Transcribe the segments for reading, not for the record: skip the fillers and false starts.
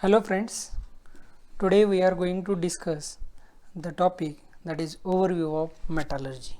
Hello friends, today we are going to discuss the topic that is overview of metallurgy.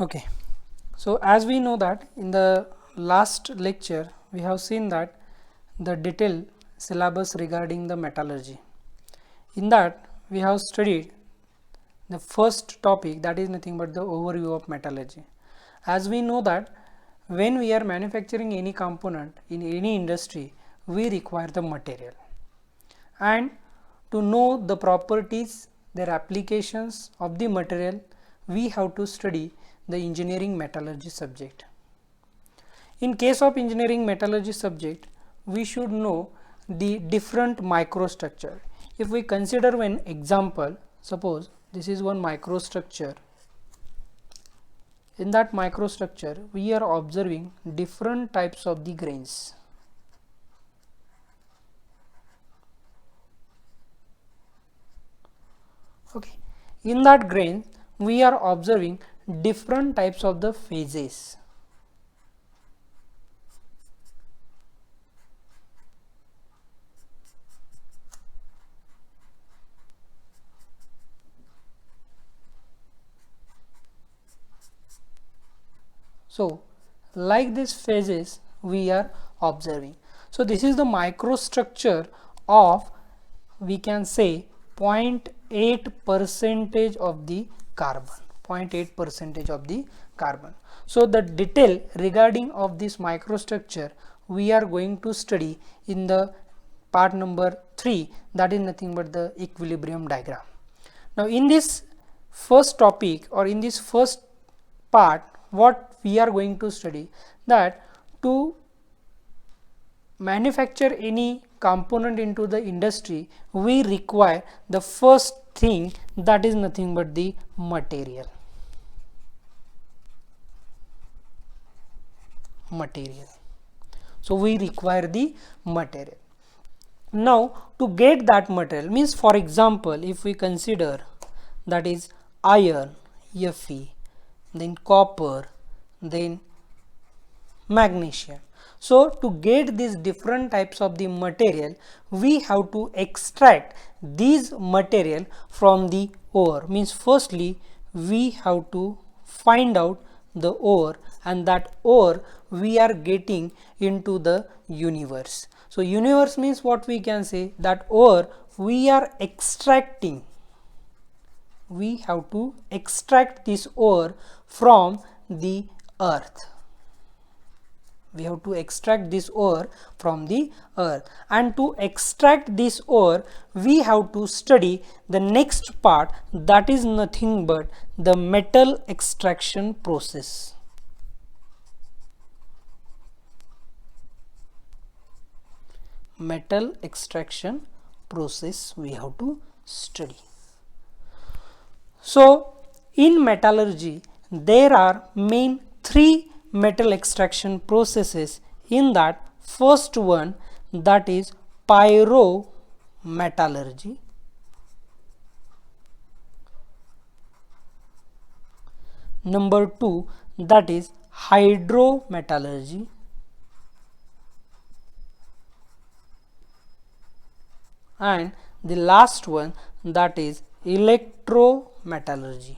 Okay, so as we know that in the last lecture we have seen that the detailed syllabus regarding the metallurgy. In that we have studied the first topic, that is nothing but the overview of metallurgy. As we know that when we are manufacturing any component in any industry, we require the material, and to know the properties, their applications of the material, we have to study the engineering metallurgy subject. In case of engineering metallurgy subject, we should know the different microstructure. If we consider one example, suppose this is one microstructure. In that microstructure, we are observing different types of the grains. Okay, in that grain, we are observing different types of the phases. So, like these phases we are observing. So, this is the microstructure of, we can say, 0.8 percentage of the carbon. 0.8 percentage of the carbon. So, the detail regarding of this microstructure we are going to study in the part number 3, that is nothing but the equilibrium diagram. Now, in this first topic or in this first part, what we are going to study, that to manufacture any component into the industry, we require the first thing, that is nothing but the material. So, we require the material. Now, to get that material, means for example, if we consider that is iron, Fe, then copper, then magnesium. So, to get these different types of the material, we have to extract these material from the ore. Means firstly, we have to find out the ore, and that ore we are getting into the universe. So, universe means what we can say, that ore we are extracting. We have to extract this ore from the earth. We have to extract this ore from the earth, and to extract this ore we have to study the next part, that is nothing but the metal extraction process. Metal extraction process we have to study. So, in metallurgy there are main 3 metal extraction processes. In that, first one, that is pyrometallurgy. Number 2, that is hydrometallurgy. And the last one, that is electrometallurgy.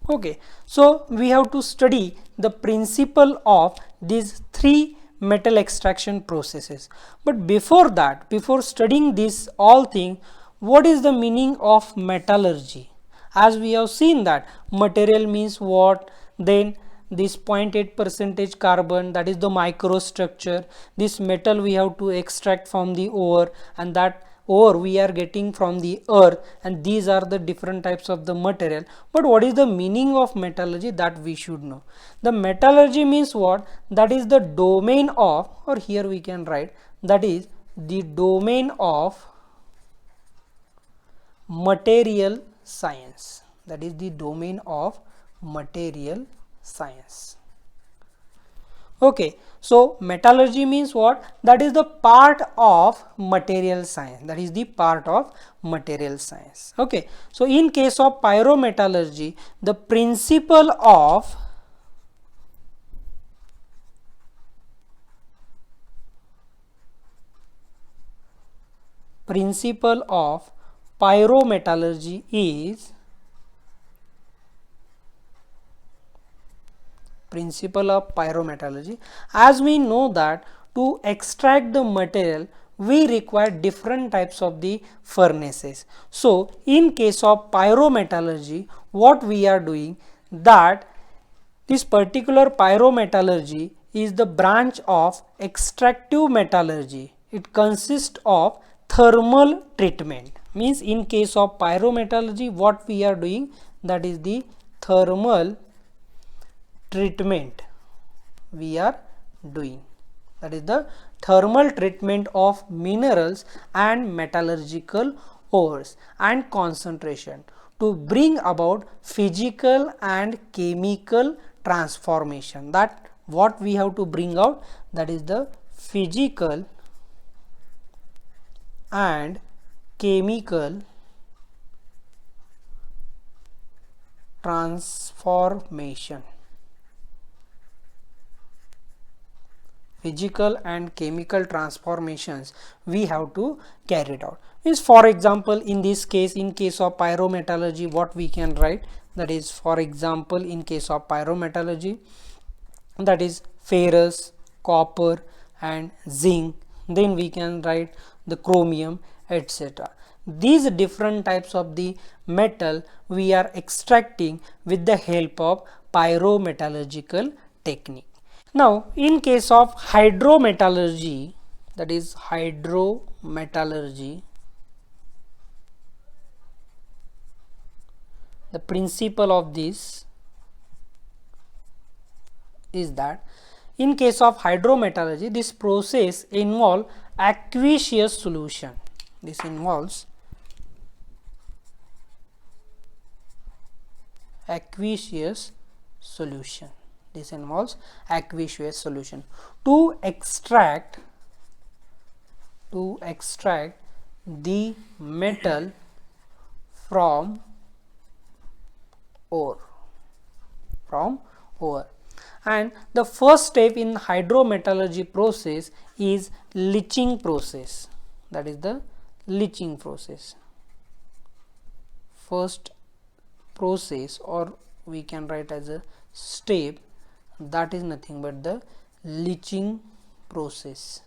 Okay, so we have to study the principle of these 3 metal extraction processes. But before that, before studying this all thing, what is the meaning of metallurgy? As we have seen that material means what, then this 0.8 percentage carbon, that is the microstructure. This metal we have to extract from the ore, and that ore we are getting from the earth, and these are the different types of the material. But what is the meaning of metallurgy, that we should know. The metallurgy means what, that is the domain of, or here we can write, that is the domain of material science. That is the domain of material science. Okay, so metallurgy means what? That is the part of material science. That is the part of material science. Okay, so in case of pyrometallurgy, the principle of pyrometallurgy is as we know that to extract the material we require different types of the furnaces. So in case of pyrometallurgy, what we are doing, that this particular pyrometallurgy is the branch of extractive metallurgy. It consists of thermal treatment. Means in case of pyrometallurgy, what we are doing, that is the thermal treatment we are doing. That is the thermal treatment of minerals and metallurgical ores and concentration to bring about physical and chemical transformation. That what we have to bring out, that is the physical and chemical transformation. Physical and chemical transformations we have to carry it out. Is for example, in this case, in case of pyrometallurgy, what we can write, that is for example in case of pyrometallurgy, that is ferrous, copper and zinc. Then we can write the chromium, etc. These different types of the metal we are extracting with the help of pyrometallurgical technique. Now in case of hydrometallurgy, that is hydrometallurgy, the principle of this is that in case of hydrometallurgy, this process involves aqueous solution. This involves aqueous solution. This involves aqueous solution to extract the metal from ore. And the first step in hydrometallurgy process is leaching process. That is the leaching process. First process, or we can write as a step, that is nothing but the leaching process,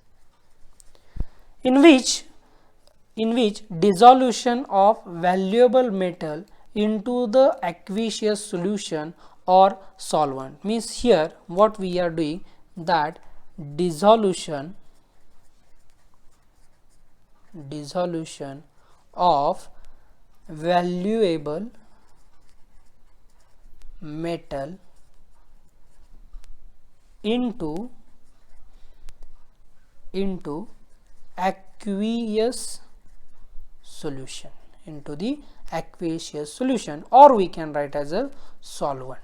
in which dissolution of valuable metal into the aqueous solution or solvent. Means here what we are doing, that dissolution of valuable metal into aqueous solution, into the aqueous solution, or we can write as a solvent,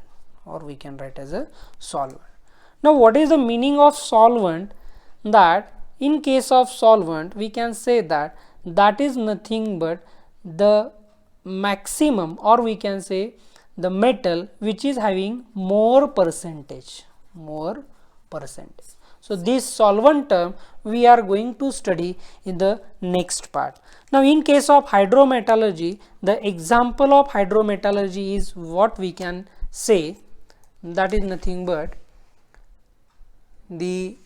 Now what is the meaning of solvent? That in case of solvent we can say that is nothing but the maximum, or we can say the metal which is having more percentage. So this solvent term we are going to study in the next part. Now in case of hydrometallurgy, the example of hydrometallurgy is what we can say, that is nothing but the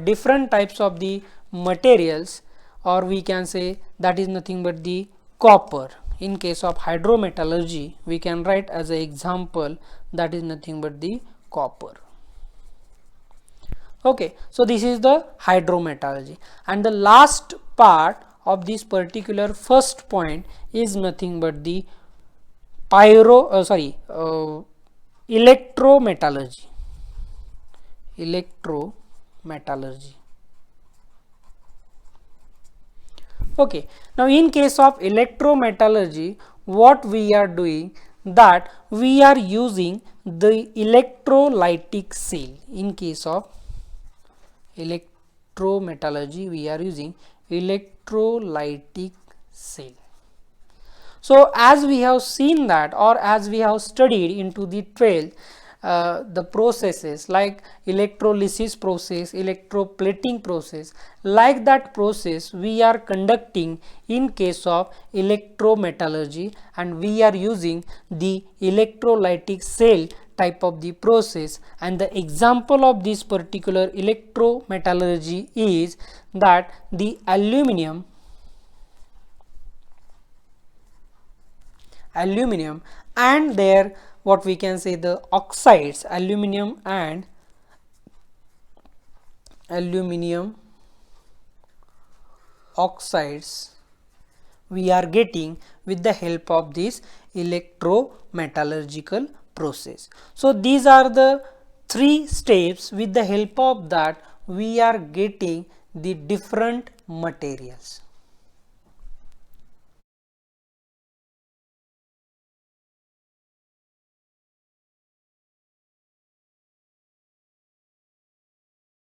different types of the materials, or we can say that is nothing but the copper. In case of hydrometallurgy we can write as an example, that is nothing but the copper. Okay, so this is the hydrometallurgy, and the last part of this particular first point is nothing but the electrometallurgy. Okay, now in case of electrometallurgy, what we are doing, that we are using the electrolytic cell. In case of electrometallurgy, we are using electrolytic cell. So as we have seen that, or as we have studied into the 12th, the processes like electrolysis process, electroplating process, like that process we are conducting in case of electrometallurgy, and we are using the electrolytic cell type of the process. And the example of this particular electrometallurgy is that the aluminum and their what we can say the oxides, aluminum and aluminum oxides we are getting with the help of this electrometallurgical process. So these are the 3 steps with the help of that we are getting the different materials.